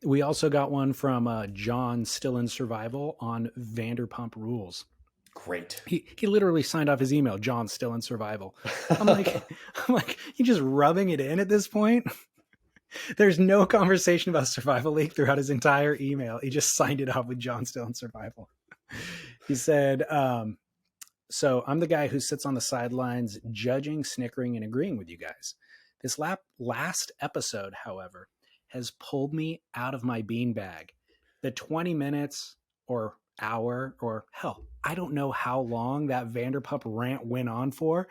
We also got one from John, still in survival, on Vanderpump Rules. Great. He literally signed off his email, John, still in survival. I'm like, you just rubbing it in at this point? There's no conversation about Survival League throughout his entire email. He just signed it off with John still in survival. He said, so I'm the guy who sits on the sidelines judging, snickering, and agreeing with you guys. This last episode, however, has pulled me out of my beanbag. The 20 minutes or hour or hell, I don't know how long that Vanderpump rant went on for,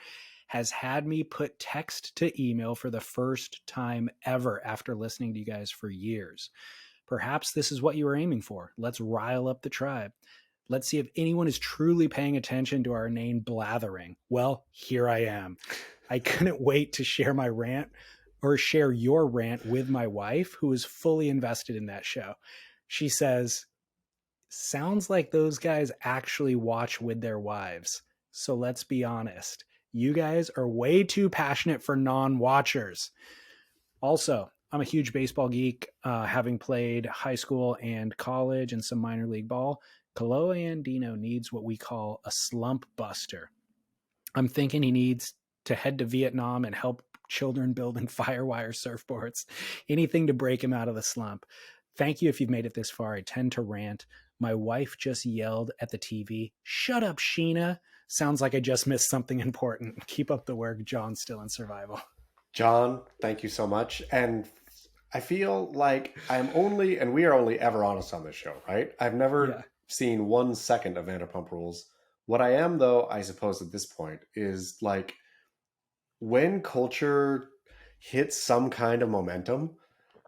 has had me put text to email for the first time ever after listening to you guys for years. Perhaps this is what you were aiming for. Let's rile up the tribe. Let's see if anyone is truly paying attention to our inane blathering. Well, here I am. I couldn't wait to share my rant or share your rant with my wife, who is fully invested in that show. She says, sounds like those guys actually watch with their wives. So let's be honest. You guys are way too passionate for non-watchers. Also, I'm a huge baseball geek, having played high school and college and some minor league ball. KOLOHE ANDINO needs what we call a slump buster. I'm thinking he needs to head to Vietnam and help children building firewire surfboards. Anything to break him out of the slump. Thank you if you've made it this far. I tend to rant. My wife just yelled at the TV, "Shut up, Sheena." Sounds like I just missed something important. Keep up the work, John, still in survival. John, thank you so much. And I feel like we are only ever honest on this show, right? I've never seen 1 second of Vanderpump Rules. What I am, though, I suppose at this point, is like when culture hits some kind of momentum,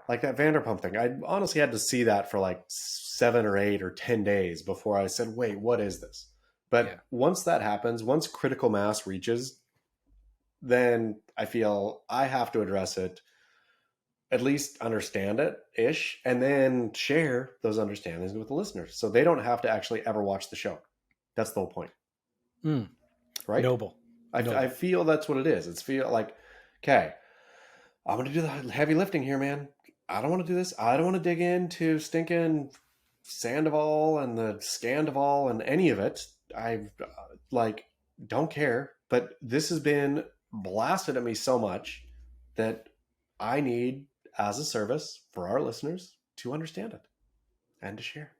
like that Vanderpump thing, I honestly had to see that for like 7 or 8 or 10 days before I said, wait, what is this? But once that happens, once critical mass reaches, then I feel I have to address it, at least understand it ish, and then share those understandings with the listeners so they don't have to actually ever watch the show. That's the whole point. Right? Noble. I feel that's what it is. It's feel like, okay, I'm going to do the heavy lifting here, man. I don't want to do this. I don't want to dig into stinking Sandoval and the Scandoval and any of it. I don't care. But this has been blasted at me so much that I need, as a service for our listeners, to understand it and to share.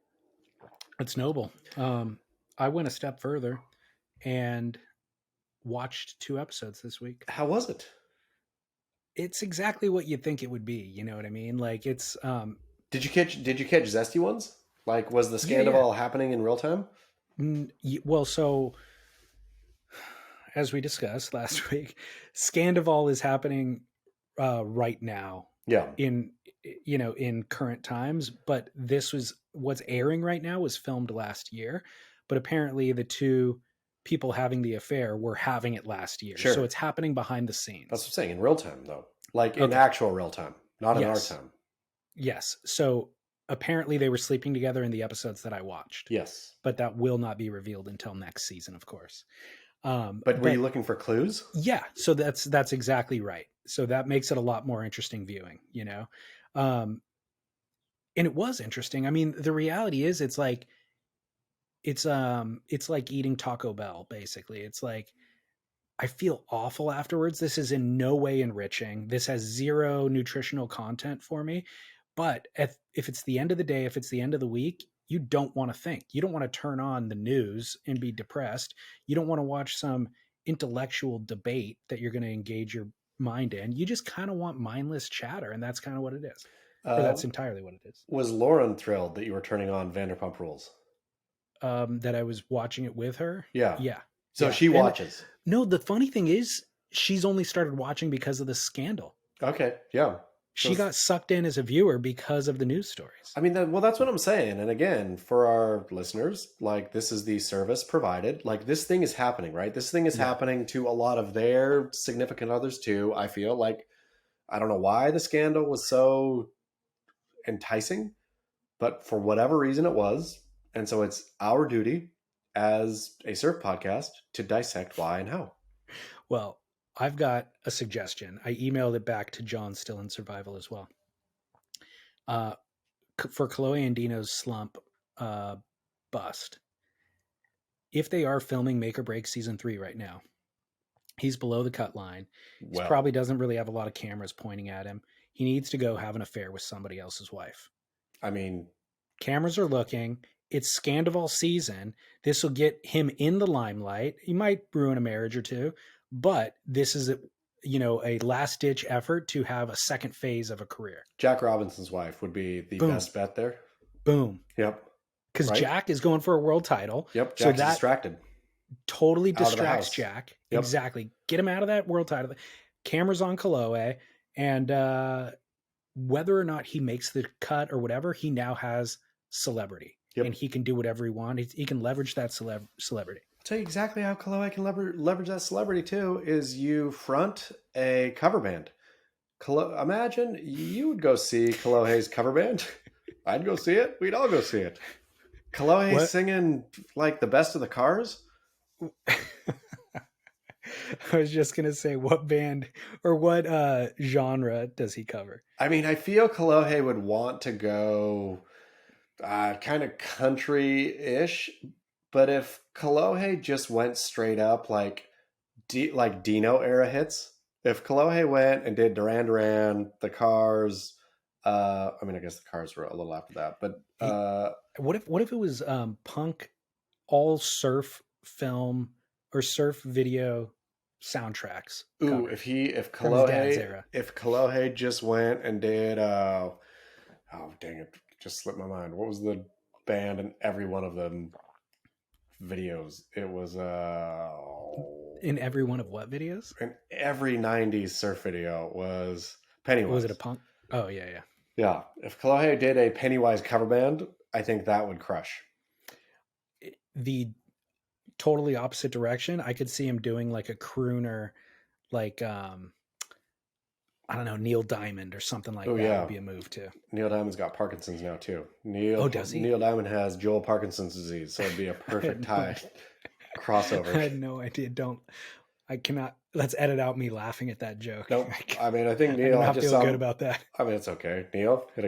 It's noble. I went a step further and watched 2 episodes this week. How was it? It's exactly what you'd think it would be. You know what I mean? Like it's. Did you catch zesty ones? Like, was the Scandoval happening in real time? Well, so as we discussed last week, Scandoval is happening right now. Yeah. In current times, but this was what's airing right now was filmed last year, but apparently the 2 people having the affair were having it last year. Sure. So it's happening behind the scenes. That's what I'm saying, in real time though. Like in actual real time, not in our time. Yes. So apparently they were sleeping together in the episodes that I watched. Yes. But that will not be revealed until next season, of course. But were you looking for clues? Yeah. So that's exactly right. So that makes it a lot more interesting viewing, and it was interesting. I mean, the reality is it's like eating Taco Bell, basically. It's like, I feel awful afterwards. This is in no way enriching. This has 0 nutritional content for me. But if it's the end of the day, if it's the end of the week, you don't want to think. You don't want to turn on the news and be depressed. You don't want to watch some intellectual debate that you're going to engage your mind in. You just kind of want mindless chatter, and that's kind of what it is. Or that's entirely what it is. Was Lauren thrilled that you were turning on Vanderpump Rules? That I was watching it with her? Yeah. Yeah. So she watches? No, the funny thing is she's only started watching because of the scandal. Okay, yeah. She got sucked in as a viewer because of the news stories. I mean, that's what I'm saying. And again, for our listeners, like, this is the service provided. Like, this thing is happening, right? This thing is happening to a lot of their significant others too. I feel like, I don't know why the scandal was so enticing, but for whatever reason it was. And so it's our duty as a surf podcast to dissect why and how. Well, I've got a suggestion. I emailed it back to John, still in survival as well. for Kolohe Andino's slump bust, if they are filming Make or Break season 3 right now, he's below the cut line. He probably doesn't really have a lot of cameras pointing at him. He needs to go have an affair with somebody else's wife. I mean, cameras are looking. It's Scandival season. This will get him in the limelight. He might ruin a marriage or two, but this is a last ditch effort to have a second phase of a career. Jack Robinson's wife would be the best bet there. Boom. Yep. Because Jack is going for a world title. Yep. Jack's so distracted. Totally distracts Jack. Yep. Exactly. Get him out of that world title. Cameras on Kolohe, and whether or not he makes the cut or whatever, he now has celebrity. Yep. And he can do whatever he wants. He can leverage that celebrity. I'll tell you exactly how Kolohe can leverage that celebrity too, is you front a cover band. Imagine you would go see Kolohe's cover band. I'd go see it. We'd all go see it. Kolohe singing like the best of the Cars. I was just going to say, what band or what genre does he cover? I mean, I feel Kolohe would want to go kind of country-ish, but if Kolohe just went straight up like Dino era hits, if Kolohe went and did Duran Duran, the Cars, I mean, I guess the Cars were a little after that, but what if it was punk, all surf film or surf video soundtracks? Ooh, if Kolohe just went and did oh dang it, just slipped my mind. What was the band in every one of them videos? It was in every one of what videos? In every 90s surf video was Pennywise. Was it a punk? Oh yeah. Yeah. If Kolohe did a Pennywise cover band, I think that would crush. The totally opposite direction, I could see him doing like a crooner, like I don't know, Neil Diamond or something like that. Would be a move too. Neil Diamond's got Parkinson's now too. Does he? Neil Diamond has Joel Parkinson's disease, so it'd be a perfect tie crossover. I had no idea. I cannot. Let's edit out me laughing at that joke. Nope. I mean, I think Neil. I feel good about that. I mean, it's okay. Neil, hit a